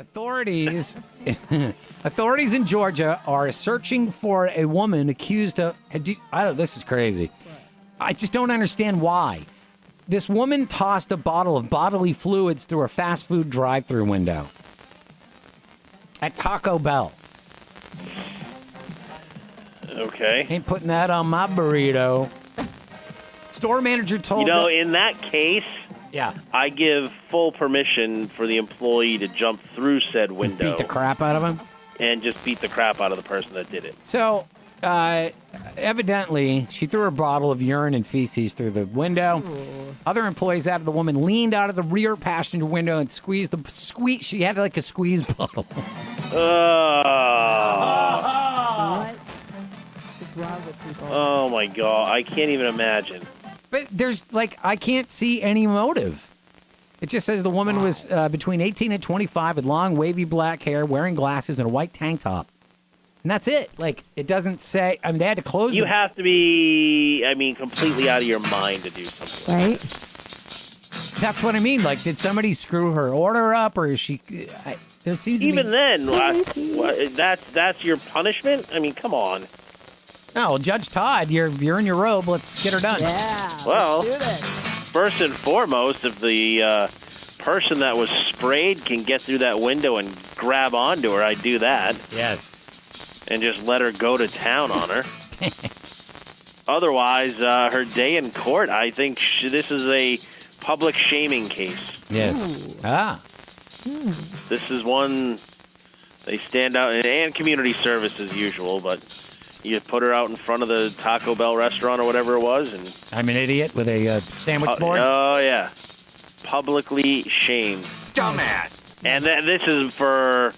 Authorities in Georgia are searching for a woman accused of. This is crazy. I just don't understand why. This woman tossed a bottle of bodily fluids through a fast food drive-thru window at Taco Bell. Okay. Ain't putting that on my burrito. Store manager told in that case, yeah, I give full permission for the employee to jump through said window. Beat the crap out of him? And just beat the crap out of the person that did it. So, evidently, she threw her bottle of urine and feces through the window. Ooh. Other employees out of the woman leaned out of the rear passenger window and squeezed. She had like a squeeze bottle. Oh my God, I can't even imagine. But there's I can't see any motive. It just says the woman was between 18 and 25 with long wavy black hair, wearing glasses and a white tank top. And that's it. It doesn't say, they had to close. You have to be, completely out of your mind to do something. Right? That's what I mean. Did somebody screw her order up, or is she? There seems to even then, that's your punishment? Come on. No, Judge Todd, you're in your robe. Let's get her done. Yeah. Well, first and foremost, if the person that was sprayed can get through that window and grab onto her, I'd do that. Yes. And just let her go to town on her. Otherwise, her day in court, I think this is a public shaming case. Yes. Ooh. This is one, they stand out, and community service as usual, but you put her out in front of the Taco Bell restaurant or whatever it was. And I'm an idiot with a sandwich board? Oh, yeah. Publicly shamed. Dumbass. And this is for,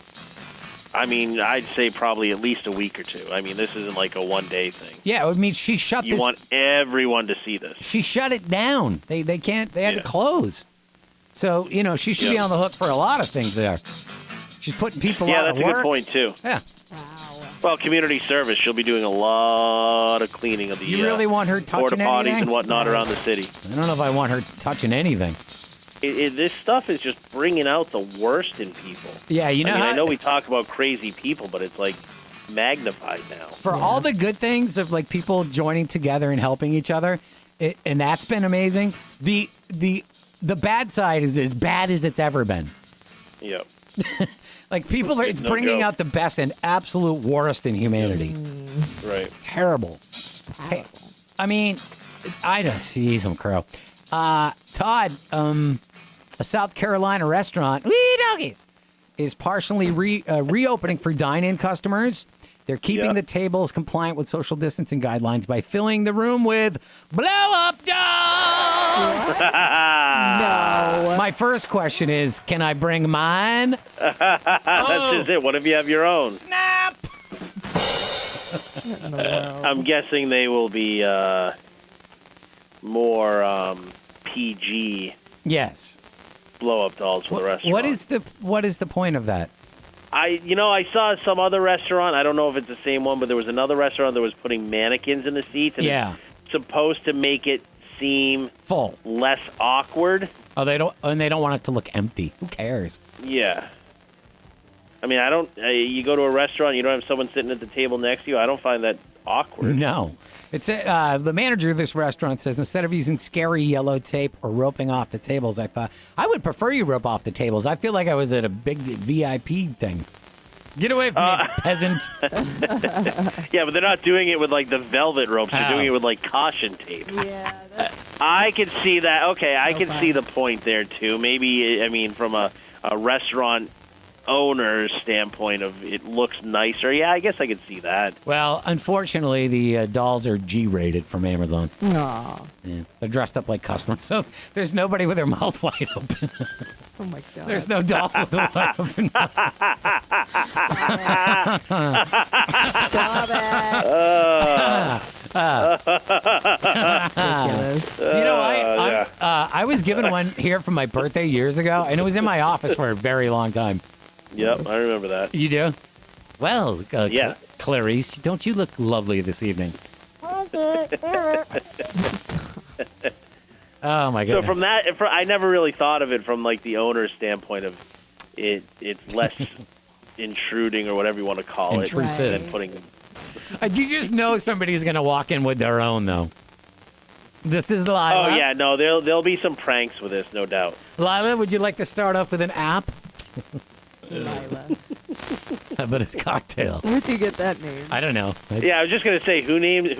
I'd say probably at least a week or two. This isn't like a one-day thing. Yeah, she shut You want everyone to see this. She shut it down. They can't, they had to close. So, she should be on the hook for a lot of things there. She's putting people out of work. Yeah, that's a good point, too. Yeah. Wow. Well, community service, she'll be doing a lot of cleaning of the You really want her touching porta potties anything? and whatnot around the city. I don't know if I want her touching anything. This stuff is just bringing out the worst in people. Yeah, I know we talk about crazy people, but it's magnified now. For all the good things of people joining together and helping each other, and that's been amazing. The bad side is as bad as it's ever been. Yep. People are bringing out the best and absolute worst in humanity. Right. It's terrible. Hey, I just see some crow. Todd, a South Carolina restaurant, wee doggies, is partially reopening for dine-in customers. They're keeping the tables compliant with social distancing guidelines by filling the room with blow-up dolls. No. My first question is, can I bring mine? That's just it. What if you have your own? Snap! I'm guessing they will be more PG. Yes. Blow-up dolls for the restaurant. What is the point of that? I saw some other restaurant. I don't know if it's the same one, but there was another restaurant that was putting mannequins in the seats. And it's supposed to make it seem full, less awkward. Oh, they don't want it to look empty. Who cares? Yeah. I don't. You go to a restaurant, you don't have someone sitting at the table next to you. I don't find that awkward. No. It's the manager of this restaurant says instead of using scary yellow tape or roping off the tables, I thought I would prefer you rope off the tables. I feel like I was at a big VIP thing. Get away from me, peasant. Yeah, but they're not doing it with the velvet ropes. They're doing it with caution tape. Yeah. I could see that. Okay, I can see the point there too. Maybe from a restaurant owner's standpoint of it looks nicer. Yeah, I guess I could see that. Well, unfortunately, the dolls are G-rated from Amazon. Aww. Yeah, they're dressed up like customers, so there's nobody with their mouth wide open. Oh my God. There's no doll with a wide open mouth. Stop it. I was given one here for my birthday years ago, and it was in my office for a very long time. Yep, I remember that. You do? Well, yeah. Clarice, don't you look lovely this evening? Oh, my goodness. So from that, I never really thought of it from the owner's standpoint of it's less intruding or whatever you want to call it Intrusive. than putting. You just know somebody's going to walk in with their own, though. This is Lila. Oh yeah, no, there'll be some pranks with this, no doubt. Lila, would you like to start off with an app? Lila. How about a cocktail? Where'd you get that name? I don't know. Yeah, I was just gonna say who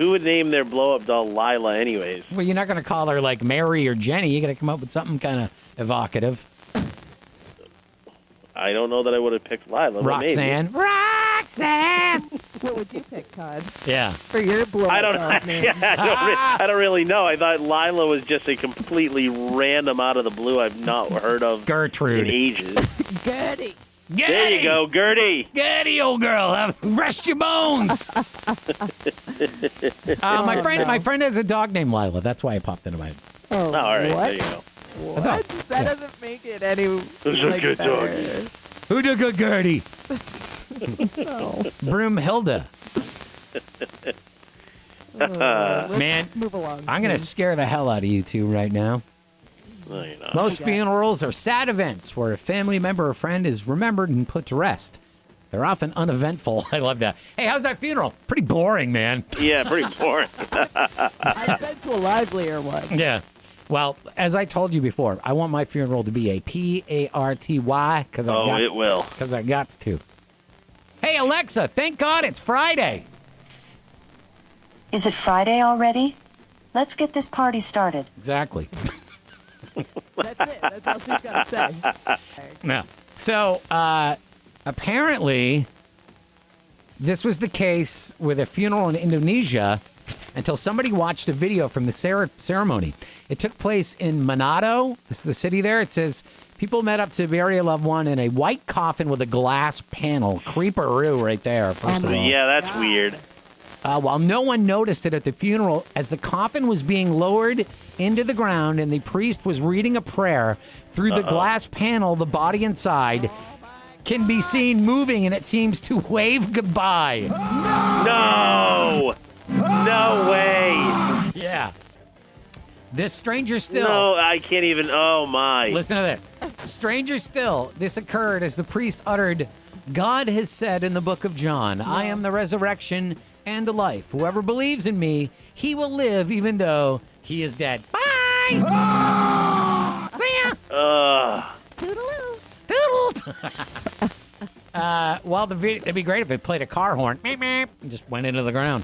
would name their blow-up doll Lila, anyways? Well, you're not going to call her like Mary or Jenny. You're going to come up with something kind of evocative. I don't know that I would have picked Lila. But maybe. Roxanne. Roxanne! What would you pick, Todd? Yeah. For your blow I don't. name? I don't really know. I thought Lila was just a completely random out of the blue. I've not heard of in Gertrude. ages. Gertie. There you go, Gertie. Gertie, old girl. Rest your bones. My friend has a dog named Lila. That's why I popped into my head. Oh, Oh, all right, what? there you go. What? That doesn't make it any. Who's a good better. doggy? Who took a Gertie? No. Broomhilda. Let's Man, move along. I'm going to scare the hell out of you two right now. No, you're not. Most Okay. funerals are sad events where a family member or friend is remembered and put to rest. They're often uneventful. I love that. Hey, how's that funeral? Pretty boring, man. Yeah, pretty boring. I've been to a livelier one. Yeah. Well, as I told you before, I want my funeral to be a P-A-R-T-Y because Oh, it will. Because I got to. Hey, Alexa, thank God it's Friday. Is it Friday already? Let's get this party started. Exactly. That's it. That's all she's got to say. No. So, apparently, this was the case with a funeral in Indonesia until somebody watched a video from the ceremony. It took place in Manado. This is the city there. It says people met up to bury a loved one in a white coffin with a glass panel. Creeperoo right there, first of all. Yeah, that's weird. While no one noticed it at the funeral, as the coffin was being lowered into the ground and the priest was reading a prayer through the glass panel, the body inside can be seen moving, and it seems to wave goodbye. No! No way! Yeah. This stranger still. No, I can't even. Oh, my. Listen to this. Stranger still, this occurred as the priest uttered, God has said in the book of John, I am the resurrection and the life. Whoever believes in me, he will live even though he is dead. Bye! See ya! Toodaloo. Toodles! While the video, it'd be great if they played a car horn, meep, meep, and just went into the ground.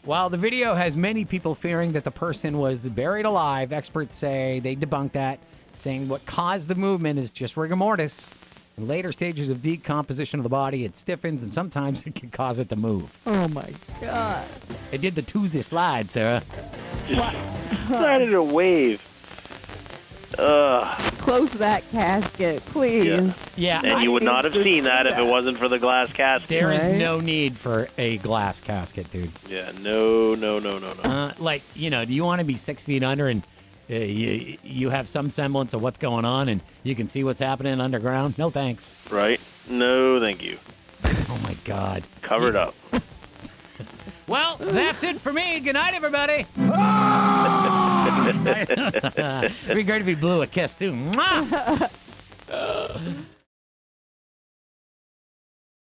While the video has many people fearing that the person was buried alive, experts say they debunk that, saying what caused the movement is just rigor mortis. In later stages of decomposition of the body, it stiffens, and sometimes it can cause it to move. Oh my God. It did the Tuesday slide, Sarah. Just started a wave. Close that casket, please. Yeah, And you would not have seen that if it wasn't for the glass casket. there is Right? no need for a glass casket, dude. Yeah, no. Like, do you want to be 6 feet under and you have some semblance of what's going on and you can see what's happening underground? No thanks. Right? No, thank you. Oh, my God. Covered up. Well, that's it for me. Good night, everybody. It'd be great if he blew a kiss, too. Mwah!